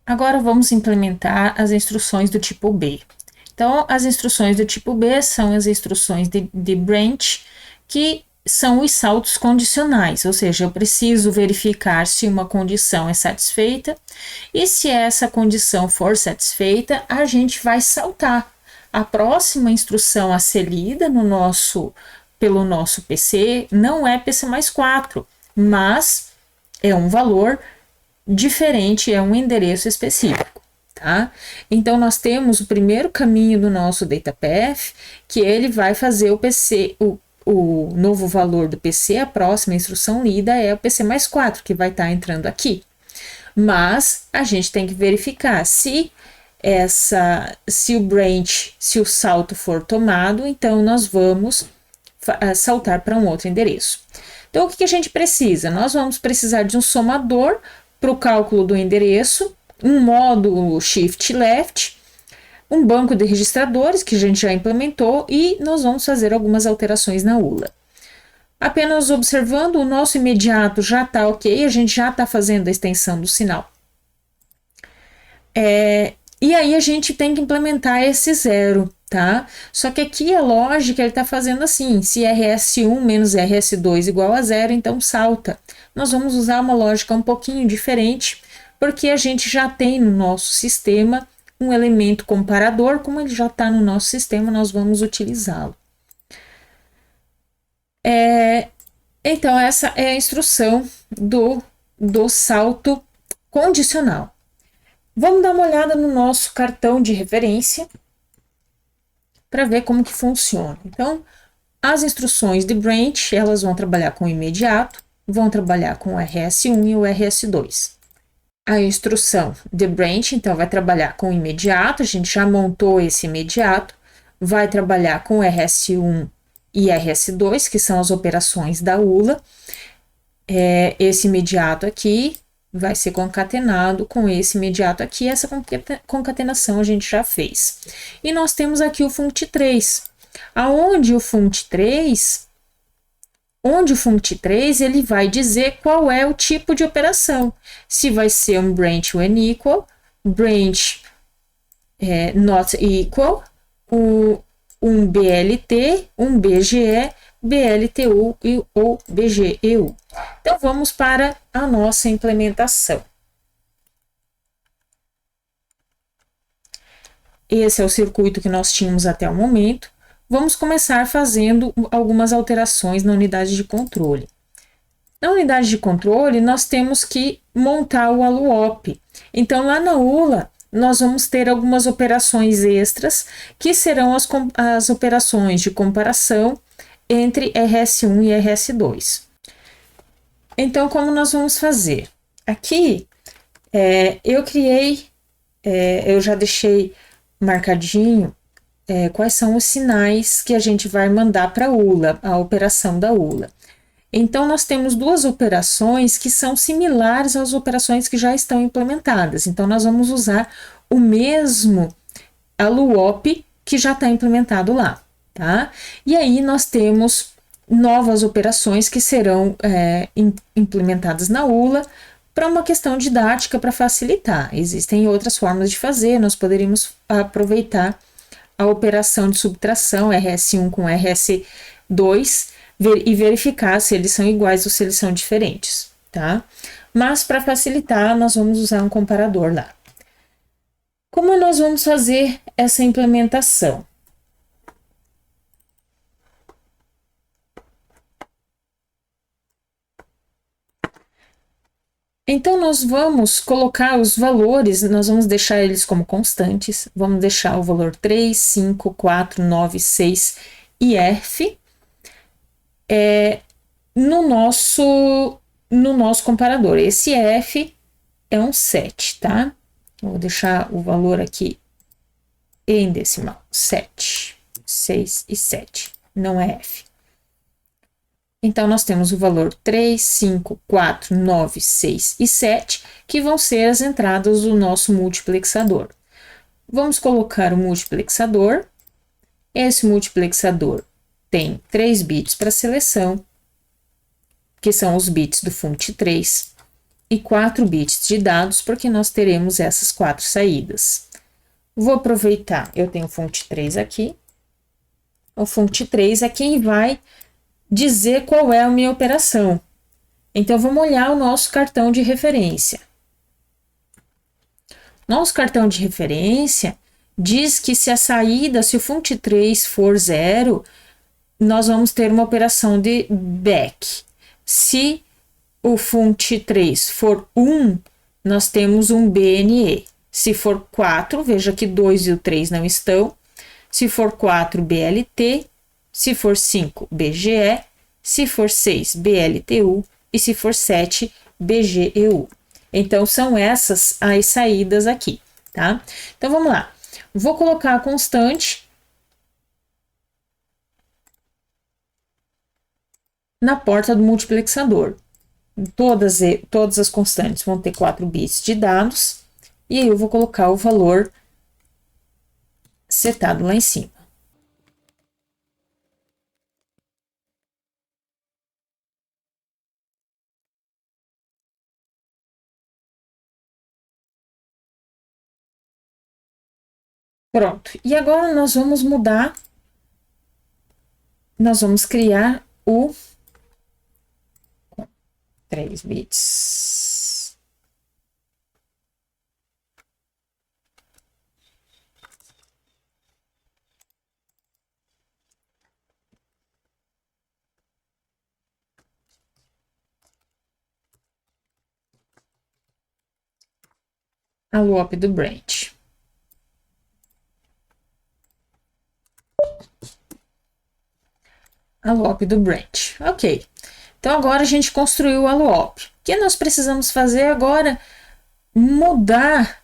Agora vamos implementar as instruções do tipo B. Então, as instruções do tipo B são as instruções de branch, que são os saltos condicionais, ou seja, eu preciso verificar se uma condição é satisfeita, e se essa condição for satisfeita, a gente vai saltar. A próxima instrução a ser lida pelo nosso PC não é PC mais 4, mas é um valor diferente, é um endereço específico, tá? Então, nós temos o primeiro caminho do nosso DataPath, que ele vai fazer o PC, o novo valor do PC, a próxima instrução lida é o PC mais 4, que vai estar entrando aqui. Mas, a gente tem que verificar se o branch, se o salto for tomado, então nós vamos saltar para um outro endereço. Então, o que a gente precisa? Nós vamos precisar de um somador para o cálculo do endereço, um módulo shift left, um banco de registradores que a gente já implementou e nós vamos fazer algumas alterações na ULA. Apenas observando, o nosso imediato já está ok, a gente já está fazendo a extensão do sinal. E aí a gente tem que implementar esse zero, tá? Só que aqui a lógica ele está fazendo assim, se RS1 menos RS2 igual a zero, então salta. Nós vamos usar uma lógica um pouquinho diferente, porque a gente já tem no nosso sistema um elemento comparador, como ele já está no nosso sistema, nós vamos utilizá-lo. Então, essa é a instrução do salto condicional. Vamos dar uma olhada no nosso cartão de referência para ver como que funciona. Então, as instruções de branch, elas vão trabalhar com o imediato, vão trabalhar com o RS1 e o RS2. A instrução de branch, então, vai trabalhar com o imediato, a gente já montou esse imediato, vai trabalhar com RS1 e RS2, que são as operações da ULA. Esse imediato aqui vai ser concatenado com esse imediato aqui, essa concatenação a gente já fez. E nós temos aqui o funct3, onde o funct3 ele vai dizer qual é o tipo de operação, se vai ser um branch when equal, branch not equal, um BLT, um BGE, BLTU ou BGEU. Então, vamos para a nossa implementação. Esse é o circuito que nós tínhamos até o momento. Vamos começar fazendo algumas alterações na unidade de controle. Na unidade de controle, nós temos que montar o ALUOP. Então, lá na ULA, nós vamos ter algumas operações extras, que serão as operações de comparação entre RS1 e RS2. Então, como nós vamos fazer? Aqui, eu já deixei marcadinho quais são os sinais que a gente vai mandar para a ULA, a operação da ULA. Então, nós temos duas operações que são similares às operações que já estão implementadas. Então, nós vamos usar o mesmo ALUOP que já está implementado lá, tá? E aí, nós temos novas operações que serão implementadas na ULA para uma questão didática para facilitar. Existem outras formas de fazer, nós poderíamos aproveitar a operação de subtração RS1 com RS2 e verificar se eles são iguais ou se eles são diferentes, tá? Mas para facilitar, nós vamos usar um comparador lá. Como nós vamos fazer essa implementação? Então, nós vamos colocar os valores, nós vamos deixar eles como constantes, vamos deixar o valor 3, 5, 4, 9, 6 e F no nosso comparador. Esse F é um 7, tá? Vou deixar o valor aqui em decimal, 7, 6 e 7, não é F. Então, nós temos o valor 3, 5, 4, 9, 6 e 7, que vão ser as entradas do nosso multiplexador. Vamos colocar o multiplexador Esse multiplexador tem 3 bits para seleção, que são os bits do FUNCT3, e 4 bits de dados, porque nós teremos essas 4 saídas. Vou aproveitar, eu tenho o FUNCT3 aqui. O FUNCT3 é quem vai dizer qual é a minha operação. Então, vamos olhar o nosso cartão de referência. Nosso cartão de referência diz que se a saída, se o FUNCT3 for 0, nós vamos ter uma operação de back. Se o FUNCT3 for 1, nós temos um BNE. Se for 4, veja que 2 e o 3 não estão. Se for 4, BLT. Se for 5, BGE. Se for 6, BLTU. E se for 7, BGEU. Então, são essas as saídas aqui, tá? Então, vamos lá. Vou colocar a constante na porta do multiplexador. Todas as constantes vão ter 4 bits de dados. E aí, eu vou colocar o valor setado lá em cima. Pronto. E agora nós vamos mudar, nós vamos criar o 3 bits. A loop do branch. A loop do branch. Ok. Então, agora a gente construiu a loop. O que nós precisamos fazer agora? Mudar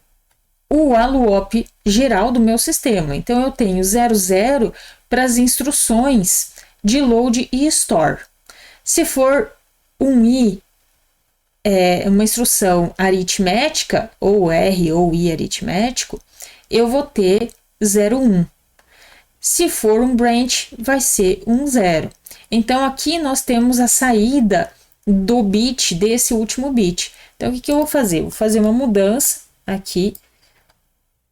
o loop geral do meu sistema. Então, eu tenho 00 para as instruções de load e store. Se for um I, uma instrução aritmética, ou R ou I aritmético, eu vou ter 01. Se for um branch, vai ser 10. Então, aqui nós temos a saída do bit, desse último bit. Então, o que eu vou fazer? Vou fazer uma mudança aqui.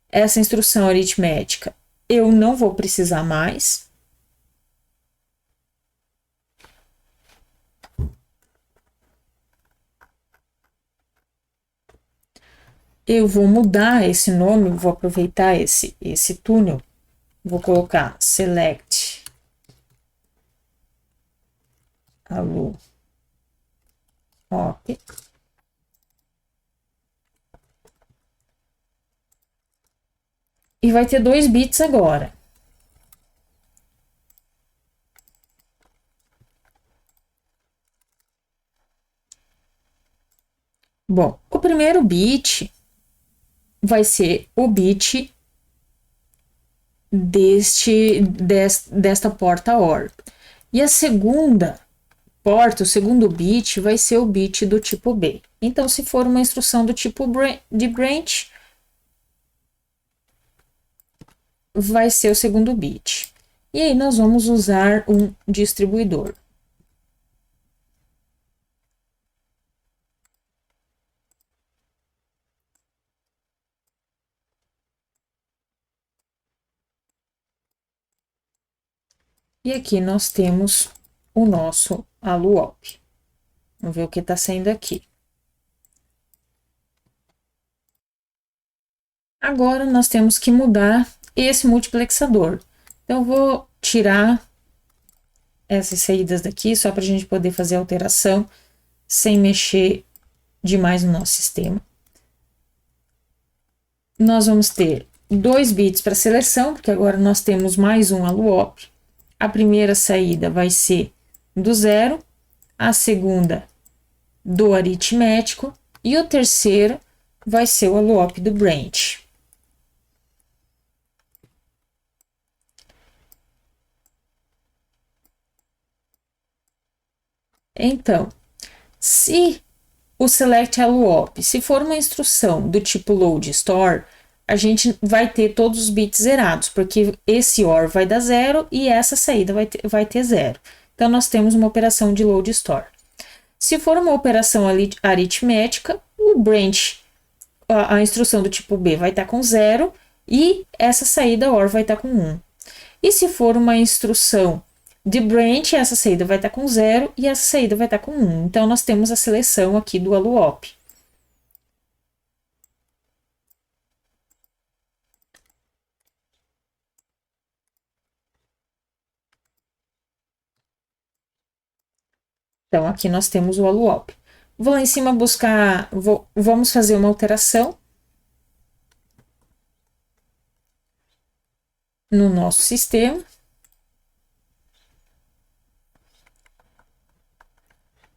Essa instrução aritmética eu não vou precisar mais. Eu vou mudar esse nome, vou aproveitar esse túnel. Vou colocar select allo op. E vai ter 2 bits agora. Bom, o primeiro bit vai ser o bit desta porta OR. E a segunda porta, o segundo bit, vai ser o bit do tipo B. Então, se for uma instrução do tipo de branch, vai ser o segundo bit. E aí, nós vamos usar um distribuidor. E aqui nós temos o nosso allo-op. Vamos ver o que está saindo aqui. Agora, nós temos que mudar esse multiplexador. Então, eu vou tirar essas saídas daqui, só para a gente poder fazer a alteração sem mexer demais no nosso sistema. Nós vamos ter 2 bits para seleção, porque agora nós temos mais um allo-op. A primeira saída vai ser do 0, a segunda do aritmético e o terceiro vai ser o allo-op do branch. Então, se o select allo-op, se for uma instrução do tipo load store, a gente vai ter todos os bits zerados, porque esse OR vai dar 0 e essa saída vai ter 0. Então, nós temos uma operação de load store. Se for uma operação aritmética, o branch, a instrução do tipo B vai estar com 0 e essa saída OR vai estar com 1. E se for uma instrução de branch, essa saída vai estar com 0 e essa saída vai estar com 1. Então, nós temos a seleção aqui do ALUOP. Então, aqui nós temos o ALUOP. Vou lá em cima buscar, vamos fazer uma alteração no nosso sistema.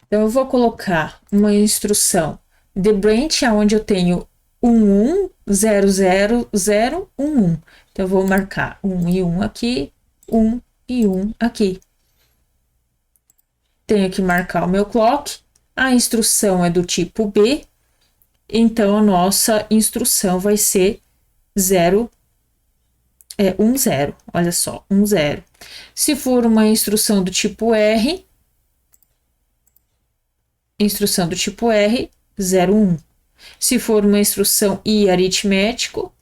Então, eu vou colocar uma instrução de branch, onde eu tenho 11000011. Então, eu vou marcar 1 e 1 aqui, 1 e 1 aqui. Tenho que marcar o meu clock. A instrução é do tipo B, então a nossa instrução vai ser 10. Olha só, 10. Se for uma instrução do tipo R, instrução do tipo R, 01. Se for uma instrução I aritmético,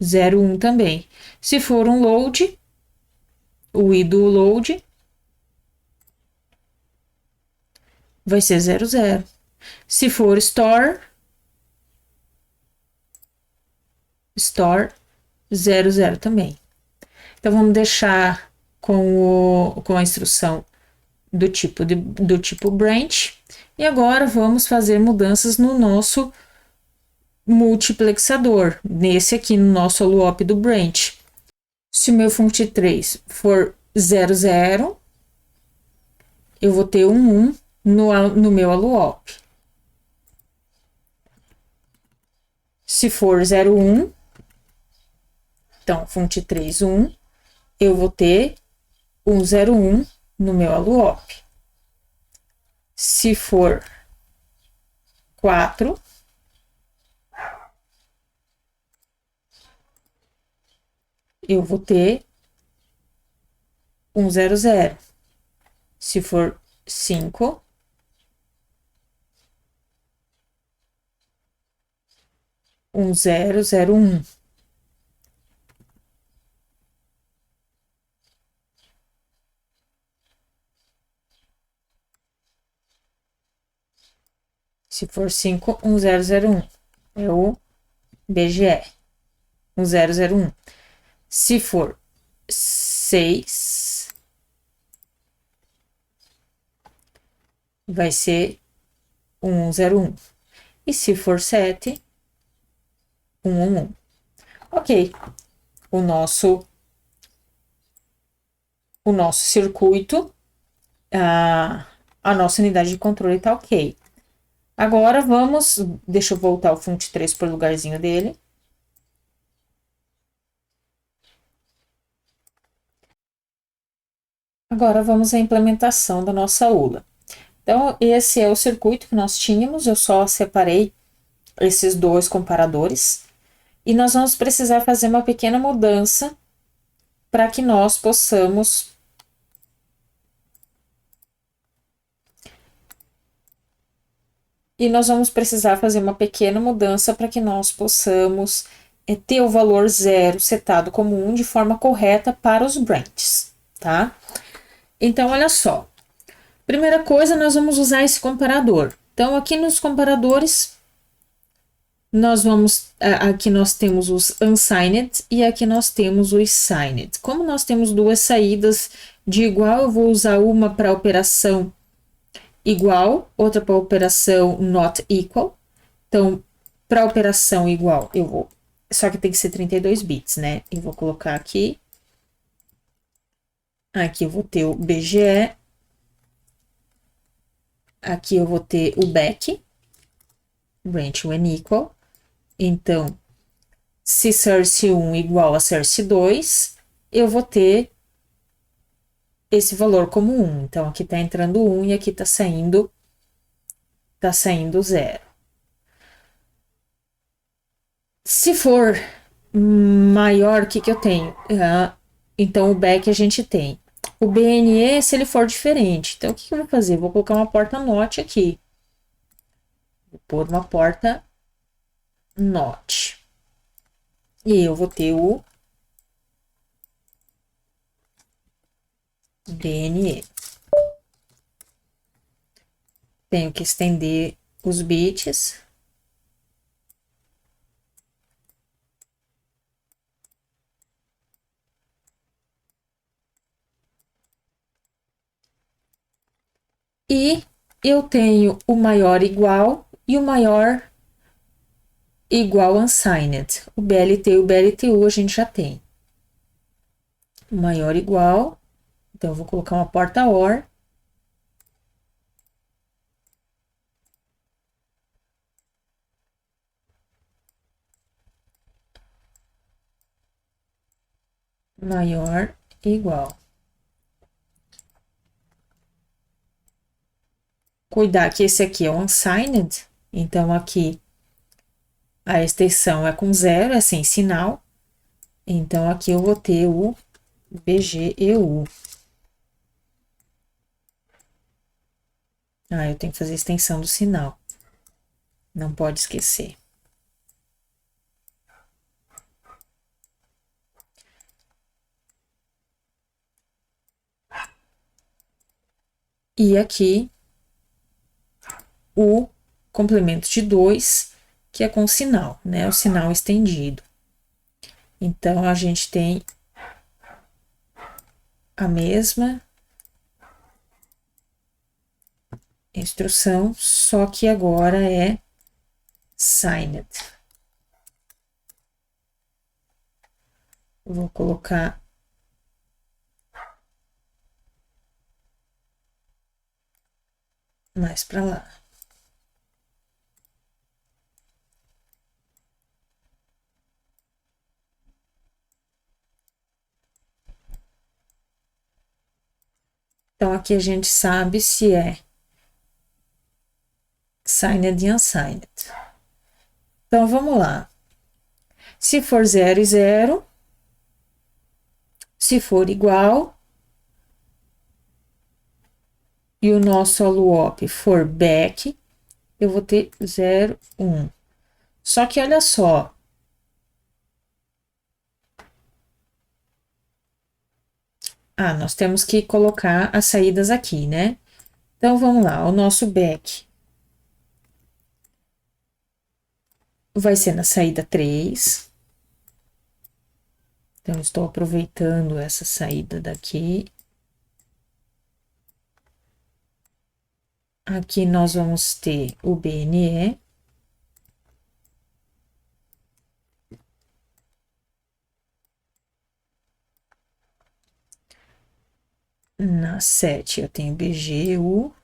01 também. Se for um load, o I do load vai ser 00. Se for store 00 também. Então, vamos deixar com a instrução do tipo branch. E agora, vamos fazer mudanças no nosso multiplexador, nesse aqui, no nosso ALUOP do branch. Se o meu funct3 for 00, eu vou ter 1 no meu ALUOP. Se for 01, então, funct3 1, eu vou ter 101 no meu ALUOP. Se for 4, eu vou ter 100. Se for 5, um 001. Se for 5, 1001. É o BGE. 1001. Se for 6, vai ser 101. E se for 7, 111. Ok. O nosso circuito, a nossa unidade de controle tá ok. Agora vamos, deixa eu voltar o funct3 para o lugarzinho dele. Agora vamos à implementação da nossa ULA. Então, esse é o circuito que nós tínhamos, eu só separei esses dois comparadores. E nós vamos precisar fazer uma pequena mudança para que nós possamos ter o valor 0 setado como 1 de forma correta para os branches, tá? Então, olha só. Primeira coisa, nós vamos usar esse comparador. Então, aqui nos comparadores, aqui nós temos os unsigned e aqui nós temos os signed. Como nós temos duas saídas de igual, eu vou usar uma para operação igual, outra para operação not equal. Então, para operação igual, só que tem que ser 32 bits, né? Eu vou colocar aqui. Aqui eu vou ter o BGE. Aqui eu vou ter o back, branch when equal. Então, se source1 igual a source2, eu vou ter esse valor como 1. Então, aqui tá entrando 1 e aqui tá saindo 0. Se for maior, o que que eu tenho? Então, o back a gente tem. O BNE, se ele for diferente. Então, o que que eu vou fazer? Vou colocar uma porta NOT aqui. Vou pôr uma porta NOT. E eu vou ter o BNE. Tenho que estender os bits. E eu tenho o maior igual e o maior igual unsigned. O BLT e o BLTU a gente já tem. O maior igual. Então, eu vou colocar uma porta OR. Maior igual. Cuidar que esse aqui é o unsigned. Então, aqui a extensão é com zero, é sem sinal. Então, aqui eu vou ter o BGEU. Eu tenho que fazer a extensão do sinal. Não pode esquecer. E aqui o complemento de 2, que é com sinal, né? O sinal estendido. Então, a gente tem a mesma instrução, só que agora é signed. Vou colocar mais para lá. Então, aqui a gente sabe se é signed e unsigned. Então, vamos lá. Se for 0 e 0, se for igual, e o nosso aluop for back, eu vou ter 0, 1. Só que olha só. Nós temos que colocar as saídas aqui, né? Então, vamos lá. O nosso back vai ser na saída 3. Então, estou aproveitando essa saída daqui. Aqui nós vamos ter o BNE. Na 7 eu tenho BGU.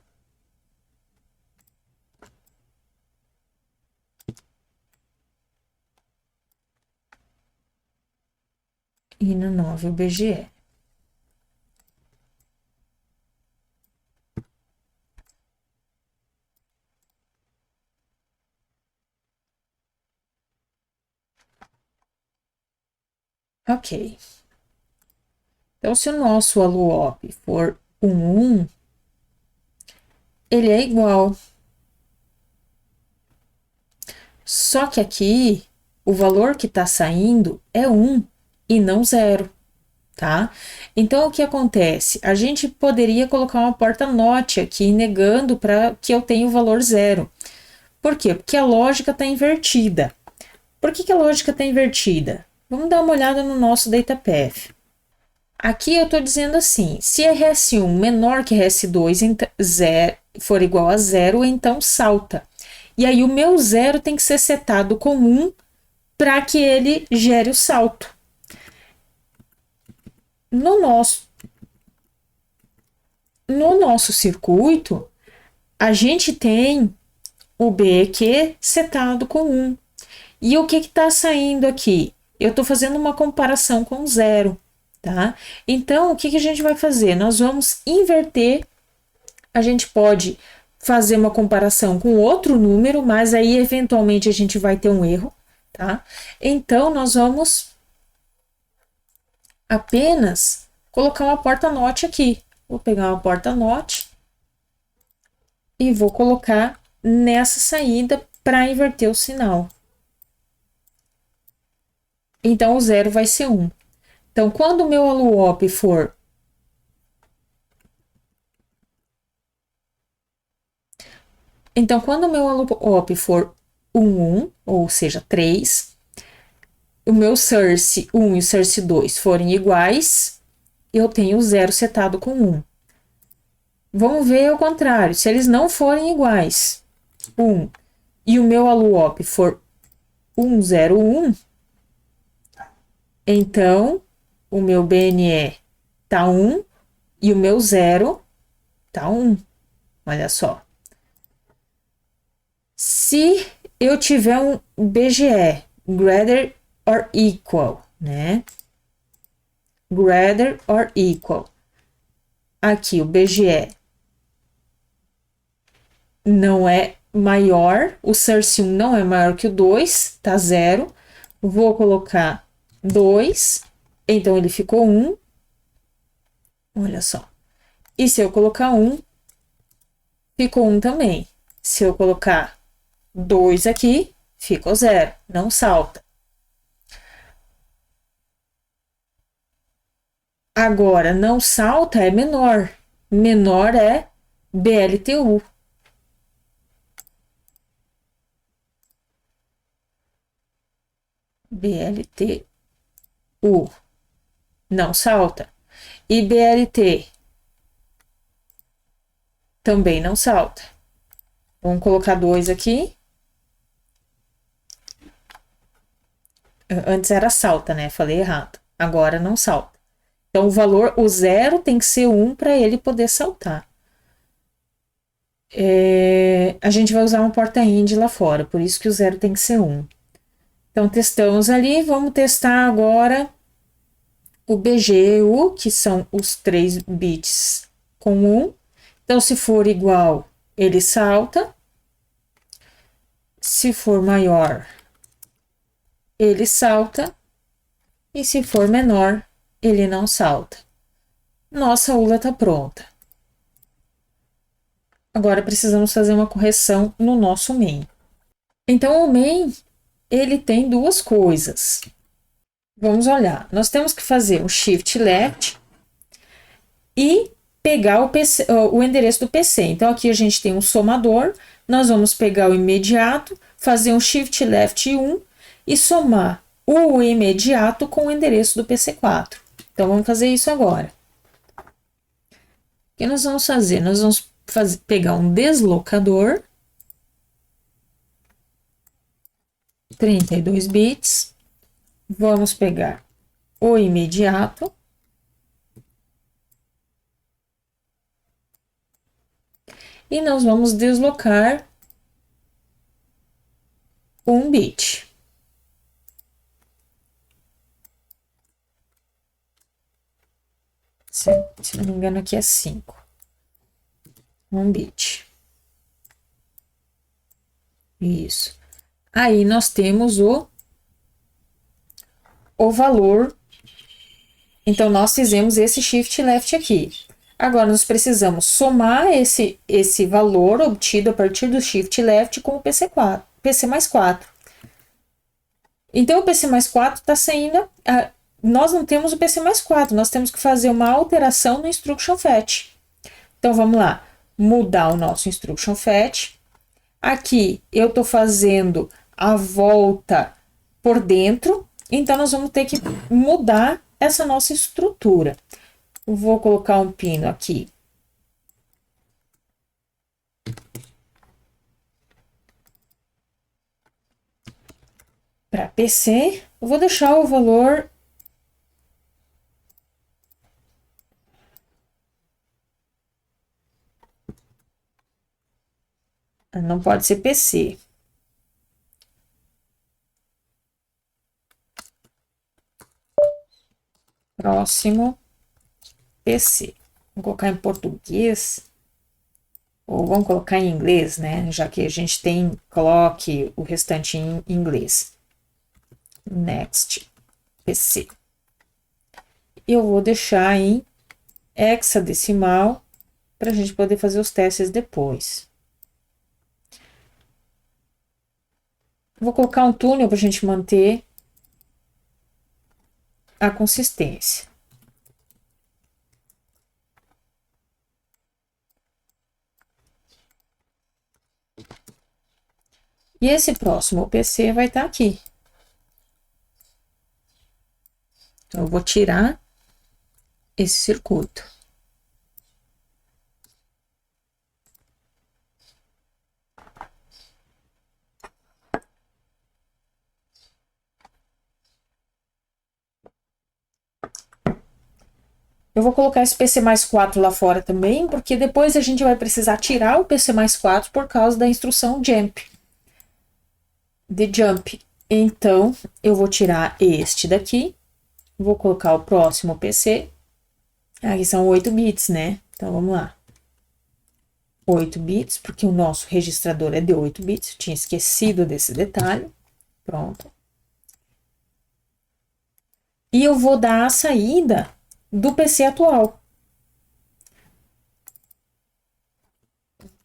E no 9 o BGE. Ok. Então, se o nosso aluop for 1, ele é igual. Só que aqui, o valor que está saindo é 1 e não 0, tá? Então, o que acontece? A gente poderia colocar uma porta NOT aqui, negando para que eu tenha o valor 0. Por quê? Porque a lógica está invertida. Por que a lógica está invertida? Vamos dar uma olhada no nosso DataPath. Aqui eu estou dizendo assim, se RS1 menor que RS2 for igual a 0, então salta. E aí o meu 0 tem que ser setado com 1 para que ele gere o salto. No nosso circuito, a gente tem o BQ setado com 1. E o que está saindo aqui? Eu estou fazendo uma comparação com 0. Tá? Então, o que a gente vai fazer? Nós vamos inverter. A gente pode fazer uma comparação com outro número, mas aí eventualmente a gente vai ter um erro. tá? Então, nós vamos apenas colocar uma porta-note aqui. Vou pegar uma porta-note e vou colocar nessa saída para inverter o sinal. Então, o 0 vai ser 1. Então, quando o meu ALUOP for quando o meu ALUOP for 1, ou seja, 3, o meu source 1 e o source 2 forem iguais, eu tenho o 0 setado com 1. Vamos ver ao contrário, se eles não forem iguais, 1, e o meu ALUOP for 1, 0, 1, então o meu BNE tá 1 e o meu 0 tá 1. Olha só. Se eu tiver um BGE, greater or equal, né? Greater or equal. Aqui o BGE não é maior, o source 1 não é maior que o 2, tá 0. Vou colocar 2, então ele ficou 1. Olha só. E se eu colocar 1, ficou 1 também. Se eu colocar 2 aqui, ficou 0, não salta. Agora, não salta é menor. Menor é BLTU. BLTU. Não salta. E BLT também não salta. Vamos colocar 2 aqui. Antes era salta, né? Falei errado. Agora não salta. Então, o 0 tem que ser 1 para ele poder saltar. A gente vai usar uma porta IND lá fora, por isso que o 0 tem que ser 1. Então, testamos ali. Vamos testar agora o BGU, que são os 3 bits com 1. Então, se for igual, ele salta. Se for maior, ele salta. E se for menor, ele não salta. Nossa ULA está pronta. Agora, precisamos fazer uma correção no nosso main. Então, o main, ele tem duas coisas. Vamos olhar. Nós temos que fazer um shift left e pegar o endereço do PC. Então, aqui a gente tem um somador. Nós vamos pegar o imediato, fazer um shift left 1 e somar o imediato com o endereço do PC4. Então, vamos fazer isso agora. O que nós vamos fazer? Nós vamos pegar um deslocador, 32 bits, vamos pegar o imediato, e nós vamos deslocar 1 bit. Se não me engano, aqui é 5. 1 bit. Isso. Aí nós temos o valor. Então, nós fizemos esse shift left aqui. Agora, nós precisamos somar esse valor obtido a partir do shift left com o PC mais 4. Então, o PC mais 4 está saindo... nós não temos o PC mais 4, nós temos que fazer uma alteração no instruction fetch. Então, vamos lá. Mudar o nosso instruction fetch. Aqui, eu estou fazendo a volta por dentro. Então, nós vamos ter que mudar essa nossa estrutura. Eu vou colocar um pino aqui. Para PC, eu vou deixar o valor... Não pode ser PC. Próximo, PC. Vou colocar em português. Ou vamos colocar em inglês, né? Já que a gente coloque o restante em inglês. Next PC. Eu vou deixar em hexadecimal para a gente poder fazer os testes depois. Vou colocar um túnel para a gente manter a consistência. E esse próximo PC vai estar aqui. Então, eu vou tirar esse circuito. Eu vou colocar esse PC mais 4 lá fora também, porque depois a gente vai precisar tirar o PC mais 4 por causa da instrução jump. De jump. Então, eu vou tirar este daqui. Vou colocar o próximo PC. Aqui são 8 bits, né? Então, vamos lá. 8 bits, porque o nosso registrador é de 8 bits. Eu tinha esquecido desse detalhe. Pronto. E eu vou dar a saída do PC atual.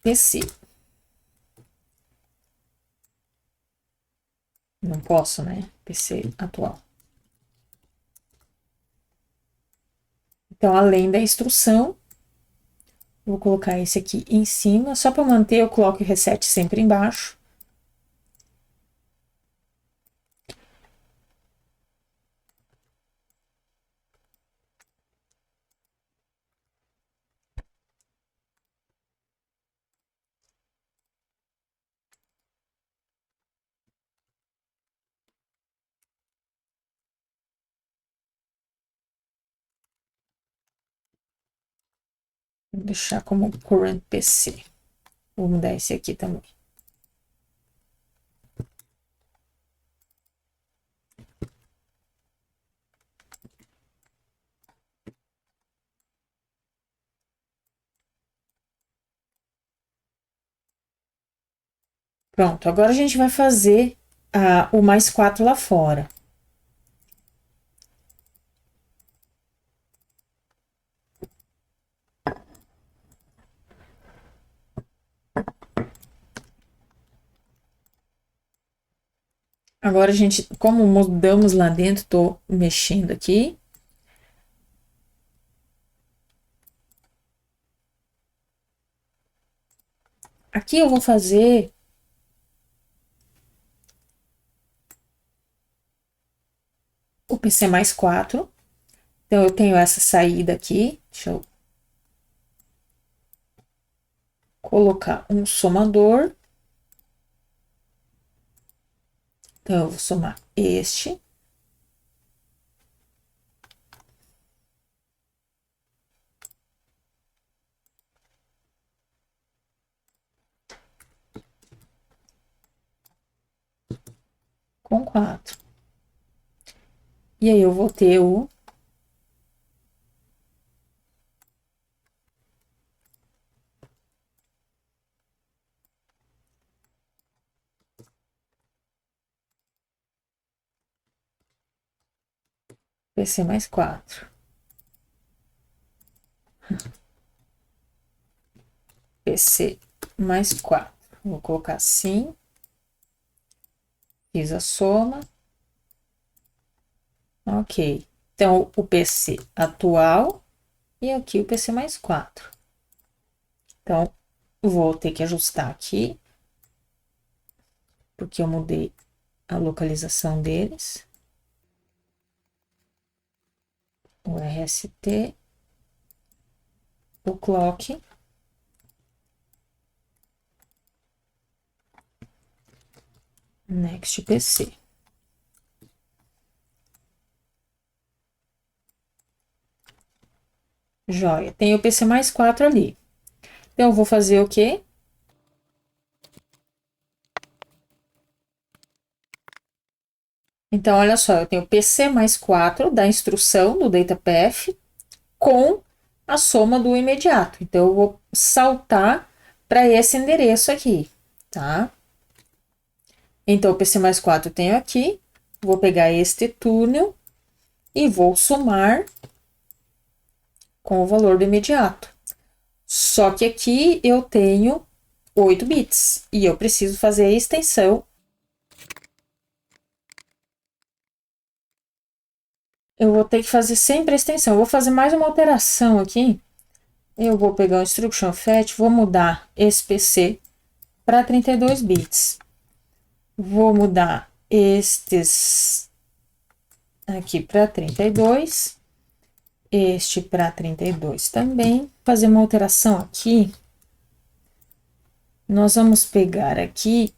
PC. Não posso, né? PC atual. Então, além da instrução, vou colocar esse aqui em cima. Só para manter, eu coloco o reset sempre embaixo. Vou deixar como current PC. Vou mudar esse aqui também. Pronto, agora a gente vai fazer o mais 4 lá fora. Agora a gente, como mudamos lá dentro, tô mexendo aqui. Aqui eu vou fazer o PC mais 4. Então, eu tenho essa saída aqui. Deixa eu colocar um somador. Então, eu vou somar este. Com 4. E aí, eu vou ter o PC mais 4. PC mais 4. Vou colocar assim. Fiz a soma. Ok. Então, o PC atual e aqui o PC mais 4. Então, vou ter que ajustar aqui, porque eu mudei a localização deles. O RST, o clock. Next PC. Joia. Tem o PC mais 4 ali. Então, eu vou fazer o quê? Então, olha só, eu tenho PC mais 4 da instrução do DataPath com a soma do imediato. Então, eu vou saltar para esse endereço aqui, tá? Então, o PC mais 4 eu tenho aqui, vou pegar este túnel e vou somar com o valor do imediato. Só que aqui eu tenho 8 bits e eu preciso fazer a extensão. Eu vou ter que fazer sempre a extensão. Eu vou fazer mais uma alteração aqui. Eu vou pegar o instruction fetch, vou mudar esse PC para 32 bits. Vou mudar estes aqui para 32. Este para 32 também. Fazer uma alteração aqui. Nós vamos pegar aqui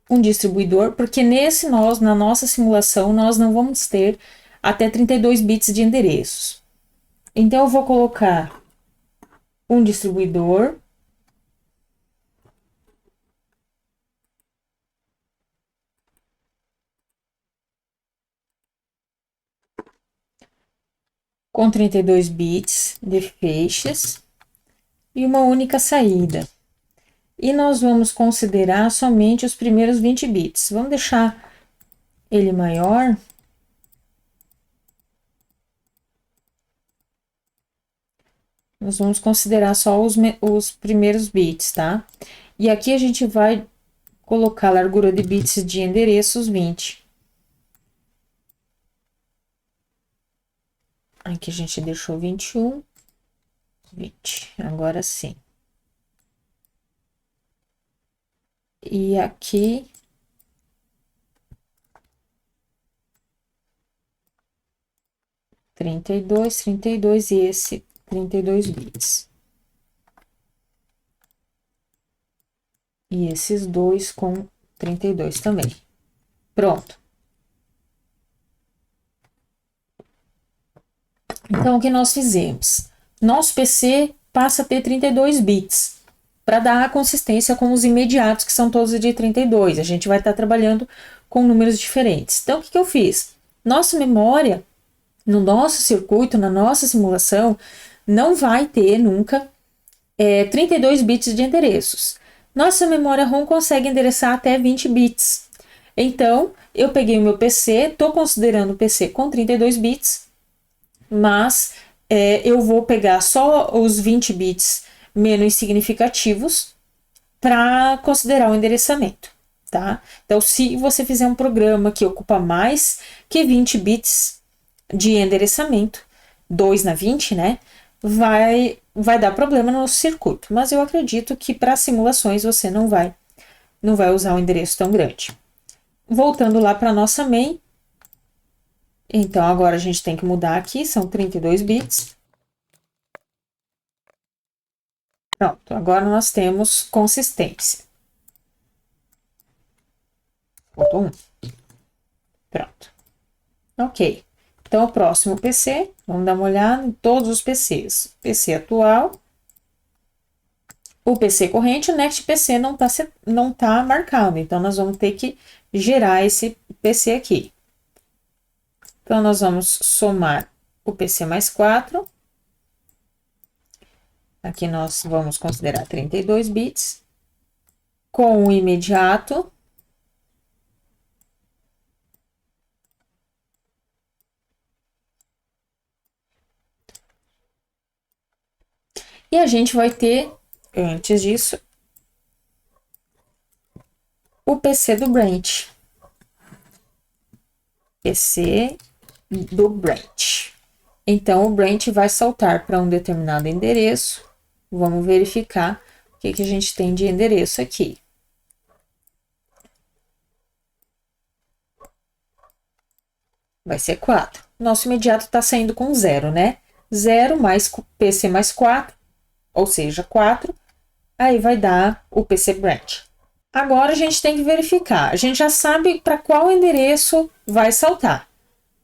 um distribuidor, porque na nossa simulação, nós não vamos ter até 32 bits de endereços. Então, eu vou colocar um distribuidor. Com 32 bits de feixes e uma única saída. E nós vamos considerar somente os primeiros 20 bits. Vamos deixar ele maior. Nós vamos considerar só os primeiros bits, tá? E aqui a gente vai colocar a largura de bits de endereços 20. Aqui a gente deixou 21, 20. Agora sim. E aqui 32 e esse 32 bits. E esses dois com 32 também. Pronto. Então, o que nós fizemos? Nosso PC passa a ter 32 bits, para dar a consistência com os imediatos, que são todos de 32. A gente vai estar trabalhando com números diferentes. Então, o que eu fiz? Nossa memória, no nosso circuito, na nossa simulação, não vai ter nunca 32 bits de endereços. Nossa memória ROM consegue endereçar até 20 bits. Então, eu peguei o meu PC, estou considerando o PC com 32 bits, mas eu vou pegar só os 20 bits menos significativos para considerar o endereçamento, tá? Então, se você fizer um programa que ocupa mais que 20 bits de endereçamento, 2 na 20, né? Vai dar problema no circuito, mas eu acredito que para simulações você não vai usar um endereço tão grande. Voltando lá para nossa main, então agora a gente tem que mudar aqui, são 32 bits. Pronto, agora nós temos consistência. Faltou um. Pronto. Ok. Então, o próximo PC, vamos dar uma olhada em todos os PCs. PC atual, o PC corrente, o Next PC não tá marcado, então nós vamos ter que gerar esse PC aqui. Então, nós vamos somar o PC mais 4. Aqui nós vamos considerar 32 bits. Com o imediato. E a gente vai ter, antes disso, o PC do Branch. PC do Branch. Então, o Branch vai saltar para um determinado endereço. Vamos verificar o que a gente tem de endereço aqui. Vai ser 4. Nosso imediato está saindo com 0, né? 0 mais PC mais 4, ou seja, 4. Aí vai dar o PC Branch. Agora a gente tem que verificar. A gente já sabe para qual endereço vai saltar.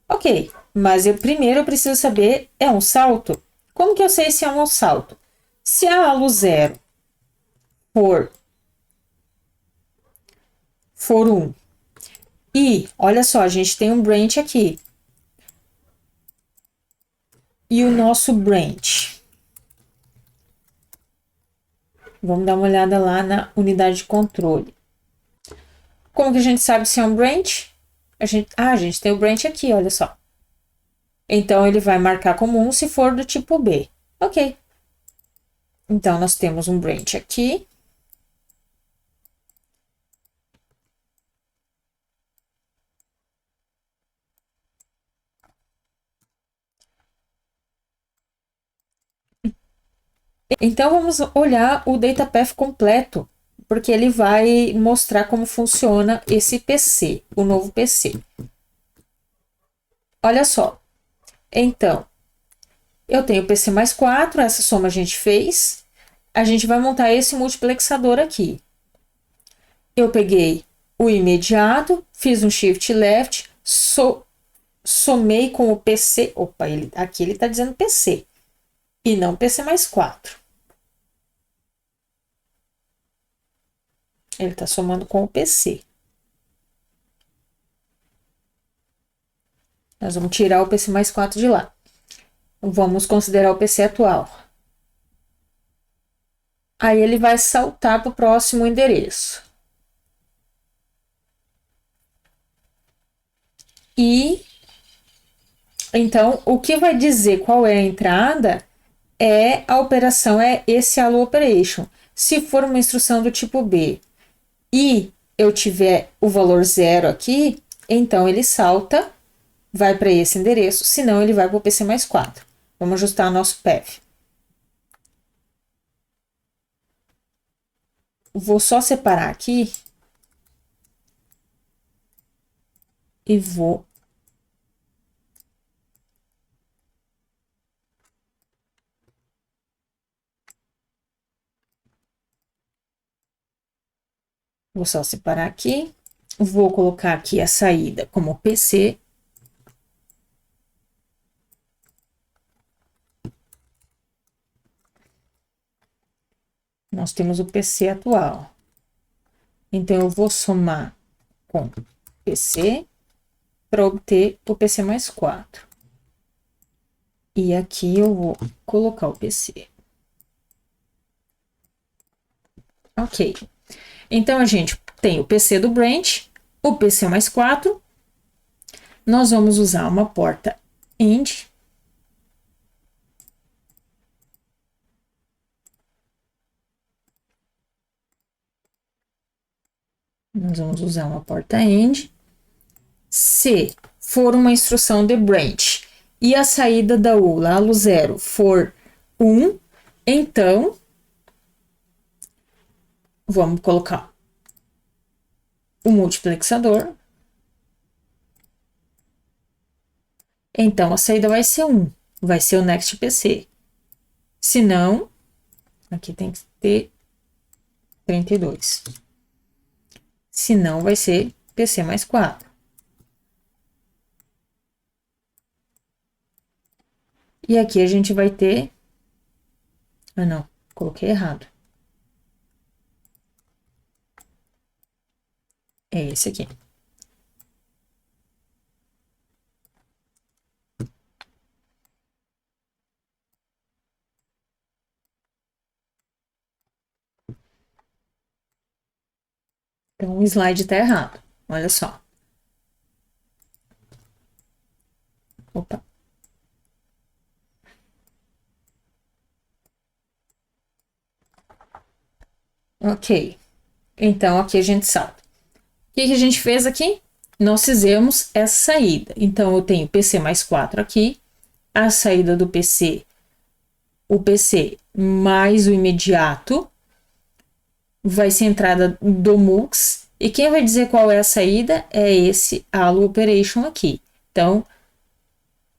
Ok, mas primeiro eu preciso saber, é um salto? Como que eu sei se é um salto? Se a ALU 0 for 1, e olha só, a gente tem um branch aqui. E o nosso branch. Vamos dar uma olhada lá na unidade de controle. Como que a gente sabe se é um branch? A gente tem o branch aqui, olha só. Então, ele vai marcar como 1 se for do tipo B. Ok. Então, nós temos um branch aqui. Então, vamos olhar o data path completo, porque ele vai mostrar como funciona esse PC, o novo PC. Olha só. Então, eu tenho PC mais 4, essa soma a gente fez. A gente vai montar esse multiplexador aqui. Eu peguei o imediato, fiz um shift left, somei com o PC. Opa, aqui ele está dizendo PC e não PC mais 4. Ele está somando com o PC. Nós vamos tirar o PC mais 4 de lá. Vamos considerar o PC atual. Aí ele vai saltar para o próximo endereço. E então, o que vai dizer qual é a entrada é a operação, é esse allo operation. Se for uma instrução do tipo B e eu tiver o valor 0 aqui, então ele salta, vai para esse endereço, senão ele vai para o PC mais 4. Vamos ajustar nosso path. Vou só separar aqui e vou só separar aqui. Vou colocar aqui a saída como PC. Nós temos o PC atual. Então, eu vou somar com PC para obter o PC mais 4. E aqui eu vou colocar o PC. Ok. Então, a gente tem o PC do branch, o PC mais 4. Nós vamos usar uma porta end. Nós vamos usar uma porta end. Se for uma instrução de branch e a saída da ULA, ALO 0, for 1, então vamos colocar o multiplexador. Então, a saída vai ser 1, vai ser o next PC. Se não, aqui tem que ter 32. Se não, vai ser PC mais 4. E aqui a gente vai ter... Ah, não, coloquei errado. É esse aqui. Então, o slide está errado. Olha só. Opa. Ok. Então, aqui a gente salta. O que a gente fez aqui? Nós fizemos essa saída. Então, eu tenho PC mais 4 aqui. A saída do PC, o PC mais o imediato, vai ser a entrada do MUX. E quem vai dizer qual é a saída é esse allo operation aqui. Então,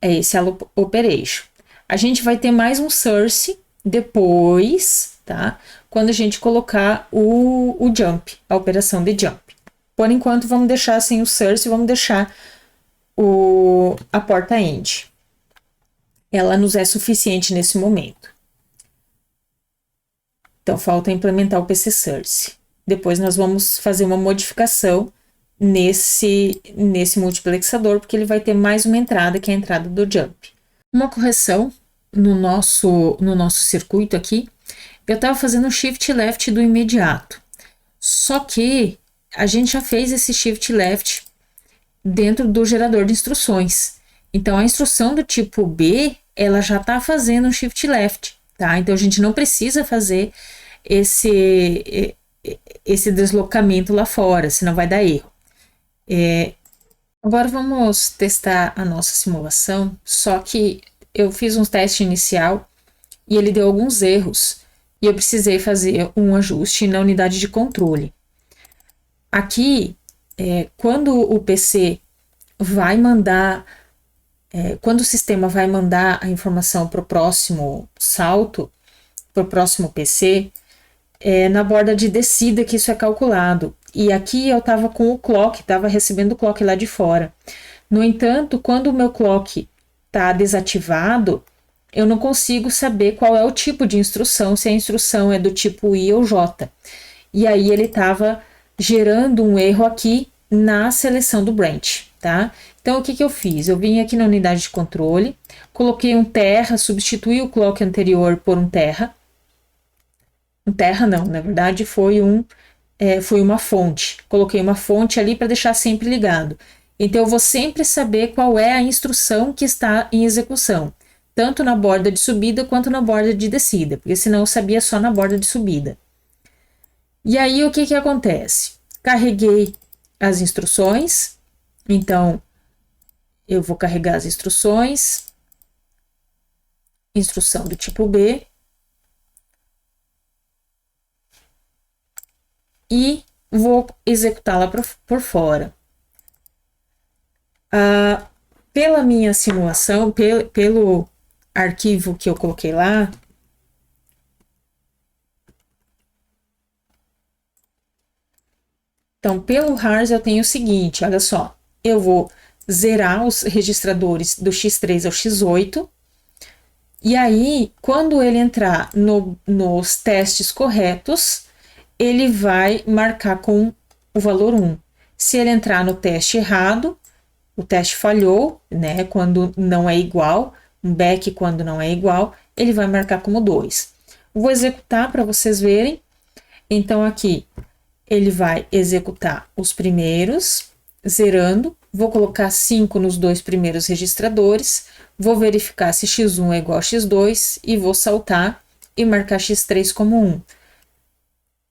é esse allo operation. A gente vai ter mais um source depois, tá? Quando a gente colocar o jump, a operação de jump. Por enquanto, vamos deixar sem o source, vamos deixar a porta end. Ela nos é suficiente nesse momento. Então, falta implementar o PC source. Depois nós vamos fazer uma modificação nesse multiplexador, porque ele vai ter mais uma entrada, que é a entrada do jump. Uma correção no nosso circuito aqui, eu estava fazendo o shift left do imediato. Só que a gente já fez esse shift left dentro do gerador de instruções. Então, a instrução do tipo B, ela já está fazendo um shift left, tá? Então, a gente não precisa fazer esse deslocamento lá fora, senão vai dar erro. Agora, vamos testar a nossa simulação, só que eu fiz um teste inicial e ele deu alguns erros, e eu precisei fazer um ajuste na unidade de controle. Aqui, quando o PC vai mandar, quando o sistema vai mandar a informação para o próximo salto, para o próximo PC, na borda de descida que isso é calculado. E aqui eu estava com o clock, estava recebendo o clock lá de fora. No entanto, quando o meu clock está desativado, eu não consigo saber qual é o tipo de instrução, se a instrução é do tipo I ou J. E aí ele estava gerando um erro aqui na seleção do branch, tá? Então, o que eu fiz? Eu vim aqui na unidade de controle, coloquei um terra, substituí o clock anterior por um terra. Um terra não, na verdade foi uma fonte. Coloquei uma fonte ali para deixar sempre ligado. Então, eu vou sempre saber qual é a instrução que está em execução, tanto na borda de subida quanto na borda de descida, porque senão eu sabia só na borda de subida. E aí, o que acontece? Carreguei as instruções, então eu vou carregar as instruções, instrução do tipo B, e vou executá-la por fora. Pela minha simulação, pelo arquivo que eu coloquei lá, então, pelo RARS eu tenho o seguinte, olha só, eu vou zerar os registradores do X3 ao X8, e aí, quando ele entrar nos testes corretos, ele vai marcar com o valor 1. Se ele entrar no teste errado, o teste falhou, né, quando não é igual, um back quando não é igual, ele vai marcar como 2. Vou executar para vocês verem. Então, aqui, ele vai executar os primeiros, zerando. Vou colocar 5 nos 2 primeiros registradores. Vou verificar se x1 é igual a x2 e vou saltar e marcar x3 como 1.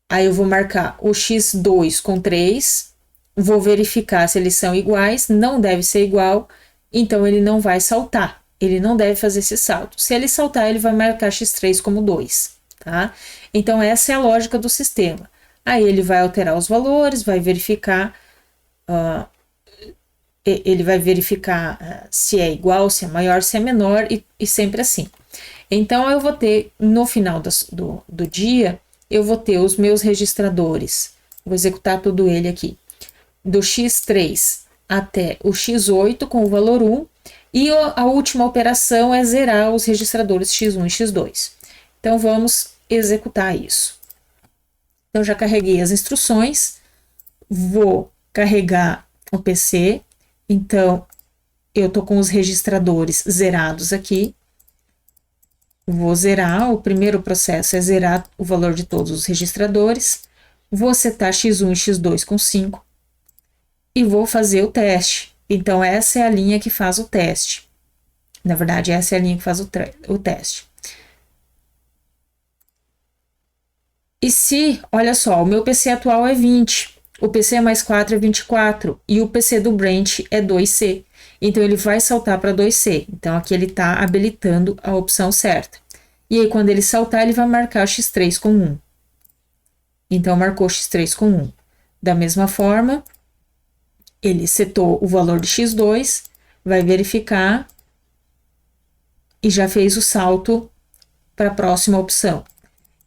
Aí eu vou marcar o x2 com 3. Vou verificar se eles são iguais. Não deve ser igual, então ele não vai saltar. Ele não deve fazer esse salto. Se ele saltar, ele vai marcar x3 como 2, tá? Então, essa é a lógica do sistema. Aí ele vai alterar os valores, vai verificar, se é igual, se é maior, se é menor, e sempre assim. Então, eu vou ter, no final do dia, eu vou ter os meus registradores. Vou executar tudo ele aqui. Do X3 até o X8 com o valor 1. E a última operação é zerar os registradores X1 e X2. Então, vamos executar isso. Então, já carreguei as instruções, vou carregar o PC, então, eu tô com os registradores zerados aqui, vou zerar, o primeiro processo é zerar o valor de todos os registradores, vou setar X1 e X2 com 5, e vou fazer o teste. Então, essa é a linha que faz o teste. Na verdade, essa é a linha que faz o teste. E se, olha só, o meu PC atual é 20, o PC mais 4 é 24 e o PC do Branch é 2C. Então, ele vai saltar para 2C. Então, aqui ele está habilitando a opção certa. E aí, quando ele saltar, ele vai marcar X3 com 1. Então, marcou X3 com 1. Da mesma forma, ele setou o valor de X2, vai verificar e já fez o salto para a próxima opção.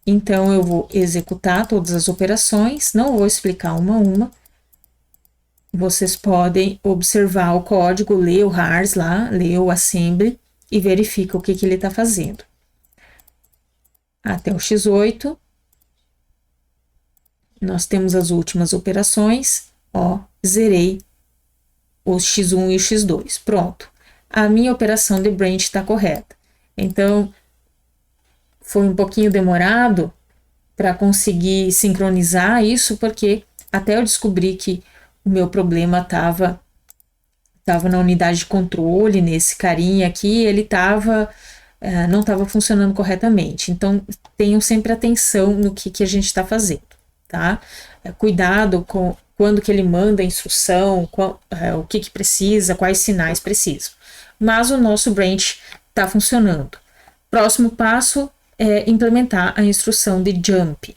Então, eu vou executar todas as operações, não vou explicar uma a uma. Vocês podem observar o código, ler o RARS lá, ler o assembly e verifica o que ele está fazendo. Até o X8. Nós temos as últimas operações, ó, zerei os X1 e o X2. Pronto. A minha operação de branch está correta. Então, foi um pouquinho demorado para conseguir sincronizar isso, porque até eu descobrir que o meu problema estava na unidade de controle, nesse carinha aqui, ele não estava funcionando corretamente. Então, tenham sempre atenção no que a gente está fazendo, tá? Cuidado com quando que ele manda a instrução, o que precisa, quais sinais precisam. Mas o nosso branch está funcionando. Próximo passo é implementar a instrução de jump.